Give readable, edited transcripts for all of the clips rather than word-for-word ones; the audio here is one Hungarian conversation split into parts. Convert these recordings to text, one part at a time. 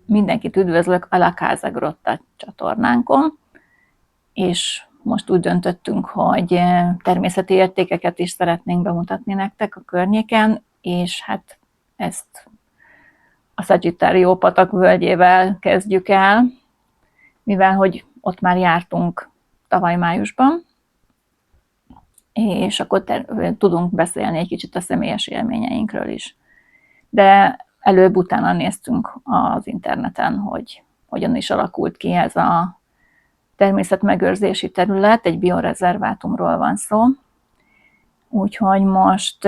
Mindenkit üdvözlök a La Casa Grotta csatornánkon, és most úgy döntöttünk, hogy természeti értékeket is szeretnénk bemutatni nektek a környéken, és hát ezt a Sagittario patak völgyével kezdjük el, mivel hogy ott már jártunk tavaly májusban, és akkor tudunk beszélni egy kicsit a személyes élményeinkről is. De előbb utána néztünk az interneten, hogy hogyan is alakult ki ez a természetmegőrzési terület, egy biorezervátumról van szó. Úgyhogy most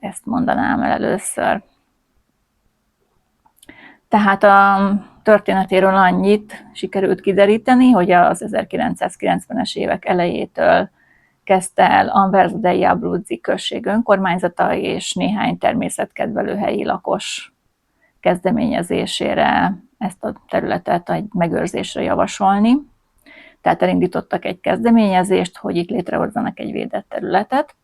ezt mondanám el először. Tehát a történetéről annyit sikerült kideríteni, hogy az 1990-es évek elejétől kezdte el Anverso degli Abruzzi község önkormányzata és néhány természetkedvelő helyi lakos kezdeményezésére ezt a területet egy megőrzésre javasolni. Tehát elindítottak egy kezdeményezést, hogy itt létrehozzanak egy védett területet,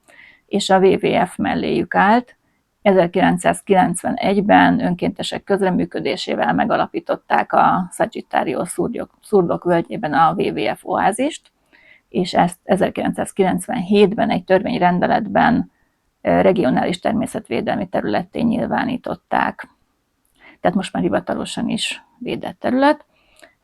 és a WWF melléjük állt. 1991-ben önkéntesek közreműködésével megalapították a Sagittario szurdok völgyében a WWF oázist, és ezt 1997-ben egy törvényrendeletben regionális természetvédelmi területté nyilvánították. Tehát most már hivatalosan is védett terület.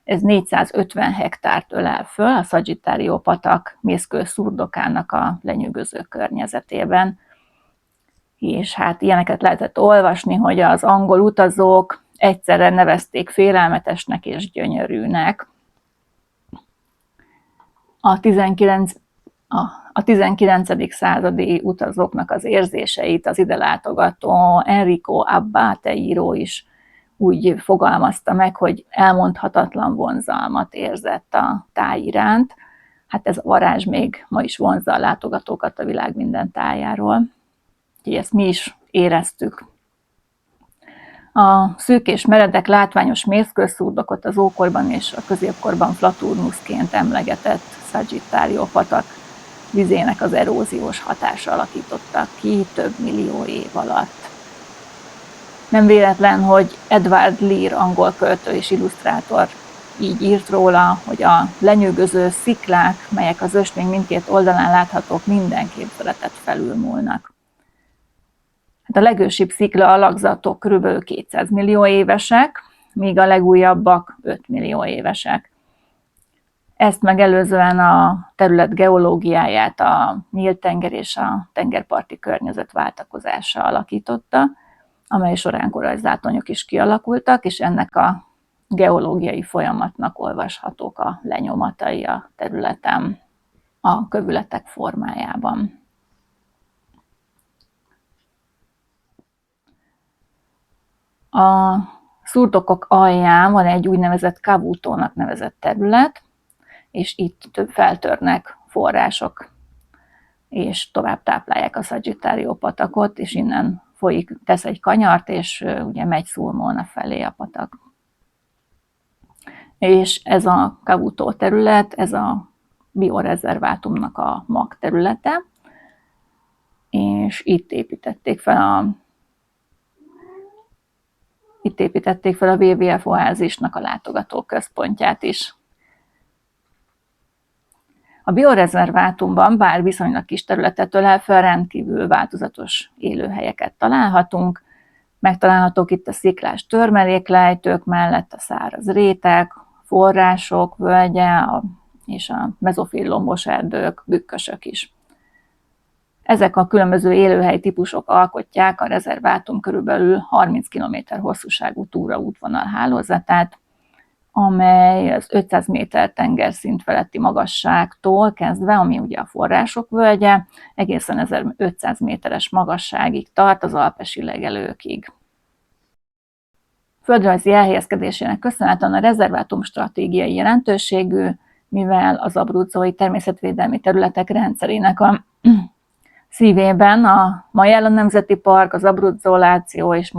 Ez 450 hektárt ölel föl a Sagittario patak mészkő szurdokának a lenyűgöző környezetében. És hát ilyeneket lehetett olvasni, hogy az angol utazók egyszerre nevezték félelmetesnek és gyönyörűnek. A 19. századi utazóknak az érzéseit az ide látogató Enrico Abbate író is úgy fogalmazta meg, hogy elmondhatatlan vonzalmat érzett a táj iránt. Hát ez a varázs még ma is vonzza a látogatókat a világ minden tájáról. Úgyhogy ezt mi is éreztük. A szűk és meredek látványos mészkőszurdokot az ókorban és a középkorban Flaturnusként emlegetett Sagittario patak vizének az eróziós hatása alakította ki több millió év alatt. Nem véletlen, hogy Edward Lear angol költő és illusztrátor így írt róla, hogy a lenyűgöző sziklák, melyek az ösvény mindkét oldalán láthatók, minden képzeletet felülmúlnak. Hát a legősibb szikla alakzatok kb. 200 millió évesek, míg a legújabbak 5 millió évesek. Ezt megelőzően a terület geológiáját a nyílt tenger és a tengerparti környezet váltakozása alakította, amely során korallzátonyok is kialakultak, és ennek a geológiai folyamatnak olvashatók a lenyomatai a területen a kövületek formájában. A szurdokok alján van egy úgynevezett cavutónak nevezett terület, és itt feltörnek források, és tovább táplálják a Sagittario patakot, és innen folyik, tesz egy kanyart, és ugye megy Sulmona felé a patak. És ez a cavutó terület, ez a biorezervátumnak a magterülete, és itt építették fel a WWF oázisnak a látogatóközpontját is. A biorezervátumban, bár viszonylag kis területet ölel fel, rendkívül változatos élőhelyeket találhatunk. Megtalálhatók itt a sziklás törmeléklejtők mellett a száraz rétek, források, völgye és a mezofil lombos erdők, bükkösök is. Ezek a különböző élőhely típusok alkotják a rezervátum körülbelül 30 km hosszúságú túraútvonal hálózatát, amely az 500 méter tengerszint feletti magasságtól kezdve, ami ugye a források völgye, egészen 1500 méteres magasságig tart az alpesi legelőkig. Földrajzi elhelyezkedésének köszönhetően a rezervátum stratégiai jelentőségű, mivel az abruzzói természetvédelmi területek rendszerének a szívében a Majella Nemzeti Park, az Abruzzo Lazio és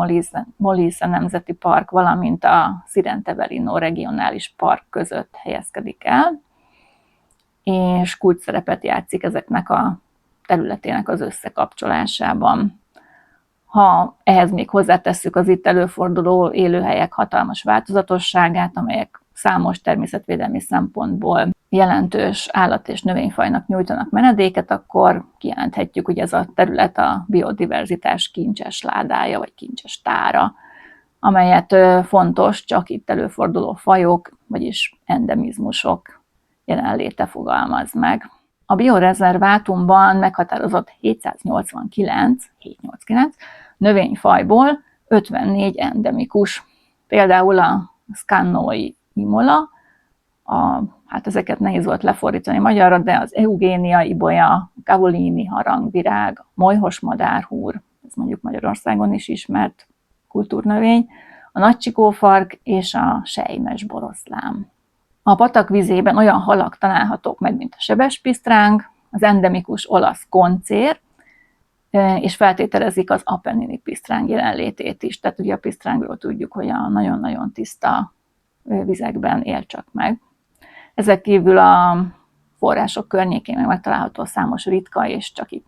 Molise Nemzeti Park, valamint a Sirente-Velino Regionális Park között helyezkedik el, és kulcsszerepet játszik ezeknek a területének az összekapcsolásában. Ha ehhez még hozzátesszük az itt előforduló élőhelyek hatalmas változatosságát, amelyek számos természetvédelmi szempontból jelentős állat- és növényfajnak nyújtanak menedéket, akkor kijelenthetjük, hogy ez a terület a biodiverzitás kincses ládája, vagy kincses tára, amelyet fontos csak itt előforduló fajok, vagyis endemizmusok jelenléte fogalmaz meg. A biorezervátumban meghatározott 789 növényfajból 54 endemikus. Például a Scannoi imola, hát ezeket nehéz volt lefordítani magyarra, de az Eugénia ibolya, Cavolini harangvirág, molyhos madárhúr, ez mondjuk Magyarországon is ismert kultúrnövény, a nagycsikófark és a selymes boroszlám. A patak vizében olyan halak találhatók meg, mint a sebespisztráng, az endemikus olasz koncér, és feltételezik az apennini pisztráng jelenlétét is. Tehát ugye a pisztrángról tudjuk, hogy a nagyon-nagyon tiszta vizekben él csak meg. Ezek kívül a források környékén megtalálható számos ritka és csak itt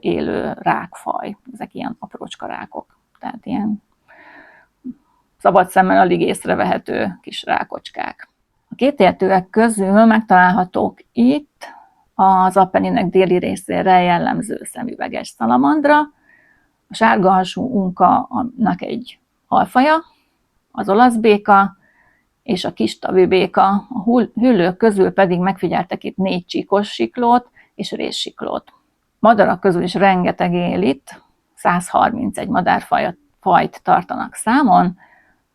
élő rákfaj. Ezek ilyen aprócska rákok, tehát ilyen szabad szemmel alig észrevehető kis rákocskák. A kétértőek közül megtalálhatók itt az Appenninek déli részére jellemző szemüveges szalamandra, a sárgahasú unkának egy alfaja, az olasz béka és a kistavű béka. A hüllők közül pedig megfigyeltek itt 4 csíkos siklót és rézsiklót. Madarak közül is rengeteg él itt, 131 madárfajt tartanak számon,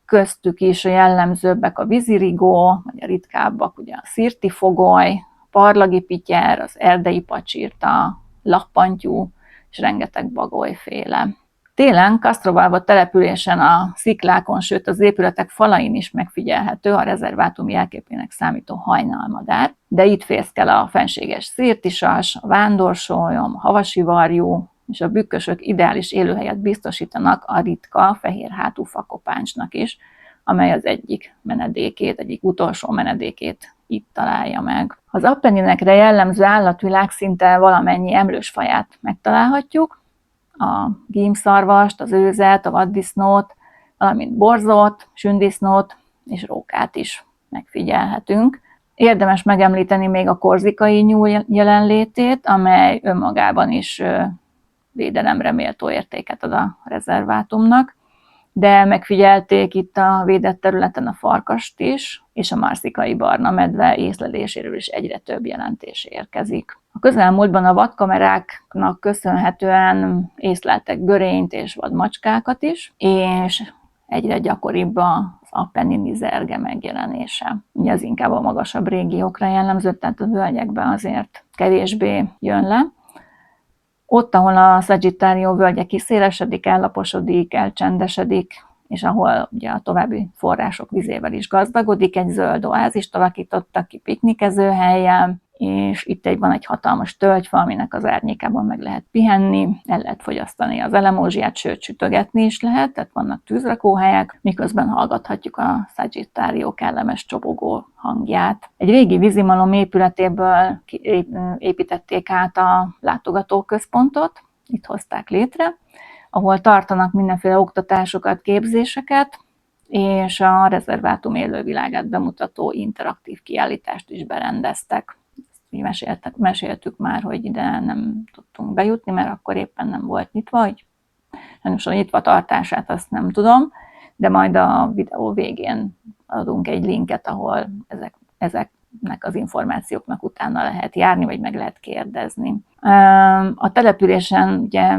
köztük is a jellemzőbbek a vízirigó, vagy a ritkábbak ugye a szirtifogoly, a parlagi pityer, az erdei pacsirta, lappantyú és rengeteg bagolyféle. Télen Castrovalvo településen a sziklákon, sőt az épületek falain is megfigyelhető a rezervátum jelképének számító hajnalmadár, de itt fészkel a fenséges szirtisas, a vándorsólyom, a havasi varjú, és a bükkösök ideális élőhelyet biztosítanak a ritka fehérhátú fakopáncsnak is, amely az egyik utolsó menedékét itt találja meg. Az Appenninekre jellemző állatvilág szinte valamennyi emlős faját megtalálhatjuk, a gímszarvast, az őzet, a vaddisznót, valamint borzót, sündisznót és rókát is megfigyelhetünk. Érdemes megemlíteni még a korzikai nyúl jelenlétét, amely önmagában is védelemre méltó értéket ad a rezervátumnak, de megfigyelték itt a védett területen a farkast is, és a marsikai barna medve észleléséről is egyre több jelentés érkezik. A közelmúltban a vadkameráknak köszönhetően észleltek görényt és vadmacskákat is, és egyre gyakoribb az appennini zerge megjelenése. Ugye ez inkább a magasabb régiókra jellemző, tehát a völgyekben azért kevésbé jön le. Ott, ahol a Sagittario völgye kiszélesedik, ellaposodik, elcsendesedik, és ahol ugye a további források vizével is gazdagodik, egy zöld oázist alakítottak ki piknikezőhellyel, és itt van egy hatalmas tölgyfa, aminek az árnyékában meg lehet pihenni, el lehet fogyasztani az elemózsiát, sőt sütögetni is lehet, tehát vannak tűzrakóhelyek, miközben hallgathatjuk a Sagittario kellemes csobogó hangját. Egy régi vízimalom épületéből építették át a látogatóközpontot, itt hozták létre, ahol tartanak mindenféle oktatásokat, képzéseket, és a rezervátum élővilágát bemutató interaktív kiállítást is berendeztek. Meséltük már, hogy ide nem tudtunk bejutni, mert akkor éppen nem volt nyitva, hogy a nyitva tartását azt nem tudom, de majd a videó végén adunk egy linket, ahol ezeknek az információknak utána lehet járni, vagy meg lehet kérdezni. A településen ugye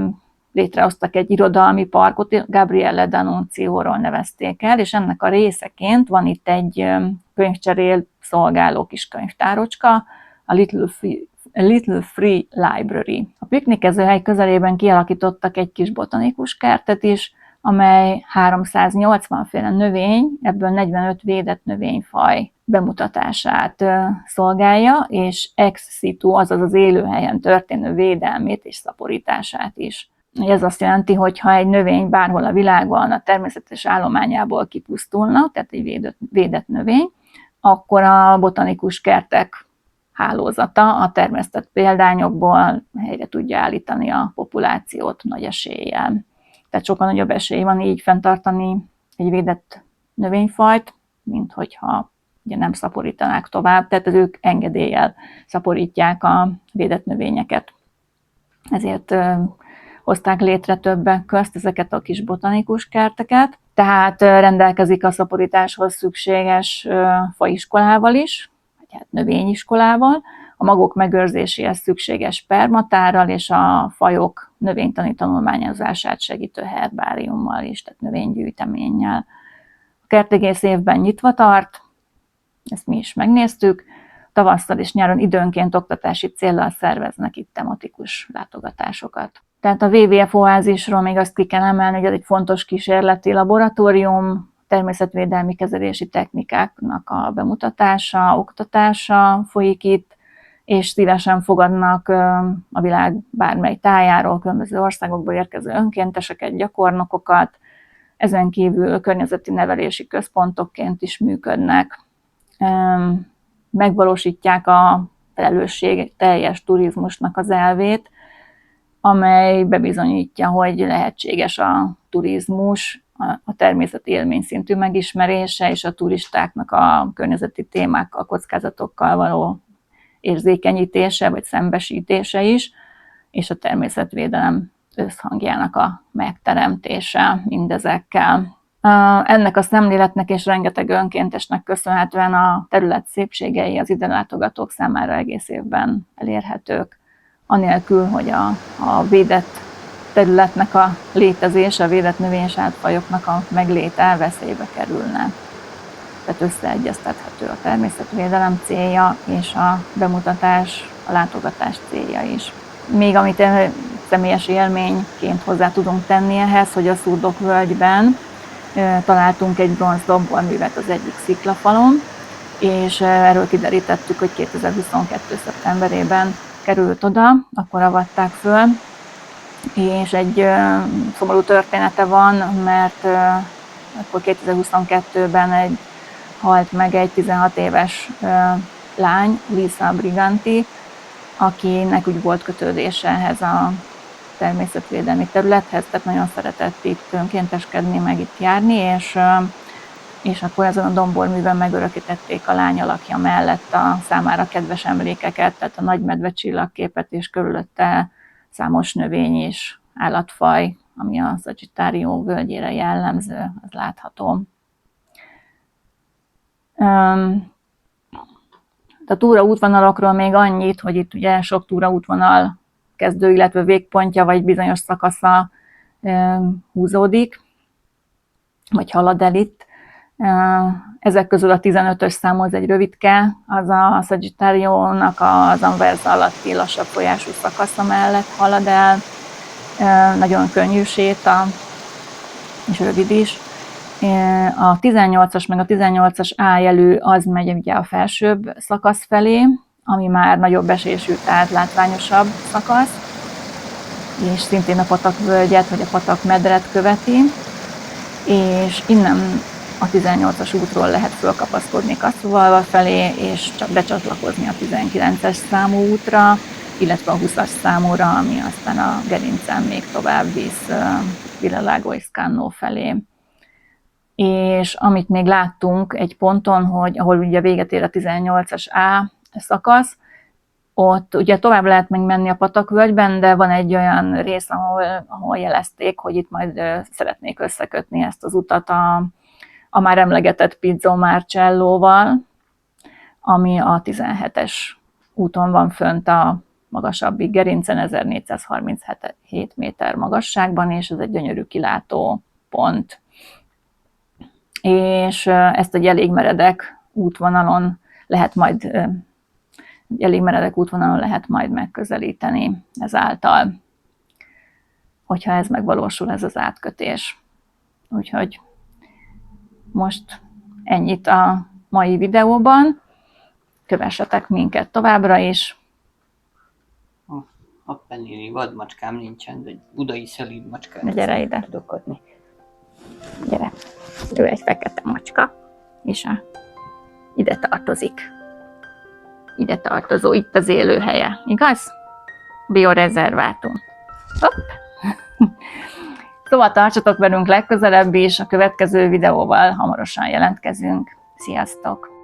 létrehoztak egy irodalmi parkot, Gabriele D'Annunzioról nevezték el, és ennek a részeként van itt egy könyvcserél szolgáló kis könyvtárocska, a Little Free Library. A piknikezőhely közelében kialakítottak egy kis botanikus kertet is, amely 380 féle növény, ebből 45 védett növényfaj bemutatását szolgálja, és ex situ, azaz az élőhelyen történő védelmét és szaporítását is. Ez azt jelenti, hogy ha egy növény bárhol a világban a természetes állományából kipusztulna, tehát egy védett növény, akkor a botanikus kertek hálózata a termesztett példányokból helyre tudja állítani a populációt nagy eséllyel. Tehát sokkal nagyobb esély van így fenntartani egy védett növényfajt, mint hogyha ugye nem szaporítanák tovább, tehát ők engedéllyel szaporítják a védett növényeket. Ezért hozták létre többek közt ezeket a kis botanikus kerteket. Tehát rendelkezik a szaporításhoz szükséges faiskolával is, vagy hát növényiskolával, a magok megőrzéséhez szükséges permatárral és a fajok növénytani tanulmányozását segítő herbáriummal is, tehát növénygyűjteménnyel. A kert egész évben nyitva tart, ezt mi is megnéztük, tavasszal és nyáron időnként oktatási céllal szerveznek itt tematikus látogatásokat. Tehát a WWF oázisról még azt ki kell emelni, hogy ez egy fontos kísérleti laboratórium, természetvédelmi kezelési technikáknak a bemutatása, oktatása folyik itt, és szívesen fogadnak a világ bármely tájáról, különböző országokból érkező önkénteseket, gyakornokokat, ezen kívül környezeti nevelési központokként is működnek. Megvalósítják a felelősség teljes turizmusnak az elvét, amely bebizonyítja, hogy lehetséges a turizmus, a természet élményszintű megismerése és a turistáknak a környezeti témákkal, kockázatokkal való érzékenyítése vagy szembesítése is, és a természetvédelem összhangjának a megteremtése mindezekkel. Ennek a szemléletnek és rengeteg önkéntesnek köszönhetően a terület szépségei az ide látogatók számára egész évben elérhetők, anélkül, hogy a védett területnek a létezése, a védett növény- és állatfajoknak a megléte veszélybe kerülne. Tehát összeegyeztethető a természetvédelem célja és a bemutatás, a látogatás célja is. Még amit személyes élményként hozzá tudunk tenni ehhez, hogy a Szurdok völgyben találtunk egy bronz domborművet az egyik sziklafalon, és erről kiderítettük, hogy 2022. szeptemberében került oda, akkor avatták föl, és egy szomorú története van, mert akkor 2022-ben halt meg egy 16 éves lány, Lisa Briganti, akinek úgy volt kötődése ehhez a természetvédelmi területhez, tehát nagyon szeretett itt önkénteskedni, meg itt járni, és akkor ezen a domborműben megörökítették a lány alakja mellett a számára kedves emlékeket, tehát a nagymedve csillagképet és körülötte számos növény és állatfaj, ami a Sagittario völgyére jellemző, az látható. A túraútvonalakról még annyit, hogy itt ugye sok túraútvonal kezdő, illetve végpontja, vagy bizonyos szakasza húzódik, vagy halad el itt. Ezek közül a 15-ös számú az egy rövidke, az a Sagittario-nak az Anversa alatti lassabb folyású szakasza mellett halad el. Nagyon könnyű séta, és rövid is. A 18-as meg a 18-as A jelű az megy ugye a felsőbb szakasz felé, ami már nagyobb esésű, tehát látványosabb szakasz, és szintén a patakvölgyet vagy a patakmedret követi, és innen a 18-as útról lehet fölkapaszkodni Kaszruvalva felé, és csak becsatlakozni a 19-es számú útra, illetve a 20-as számúra, ami aztán a gerincen még tovább visz Villa Lago Iscano felé. És amit még láttunk egy ponton, hogy ahol ugye véget ér a 18-as A szakasz, ott ugye tovább lehet még menni a patakvölgyben, de van egy olyan rész, ahol jelezték, hogy itt majd szeretnék összekötni ezt az utat a már emlegetett Pizzo Marcelloval, ami a 17-es úton van fönt a magasabbik gerincen, 1437 méter magasságban, és ez egy gyönyörű kilátó pont. És ezt egy elég meredek útvonalon lehet majd megközelíteni ezáltal, hogyha ez megvalósul, ez az átkötés. Úgyhogy most ennyit a mai videóban. Kövessetek minket továbbra is. Appennini vadmacskám nincsen, de egy budai szelíd macskát. Gyere ide. Tudok adni. Gyere. Ő egy fekete macska, és ide tartozik. Ide tartozó, itt az élőhelye, igaz? Biorezervátum. Hopp. Szóval tartsatok velünk legközelebb is, a következő videóval hamarosan jelentkezünk. Sziasztok!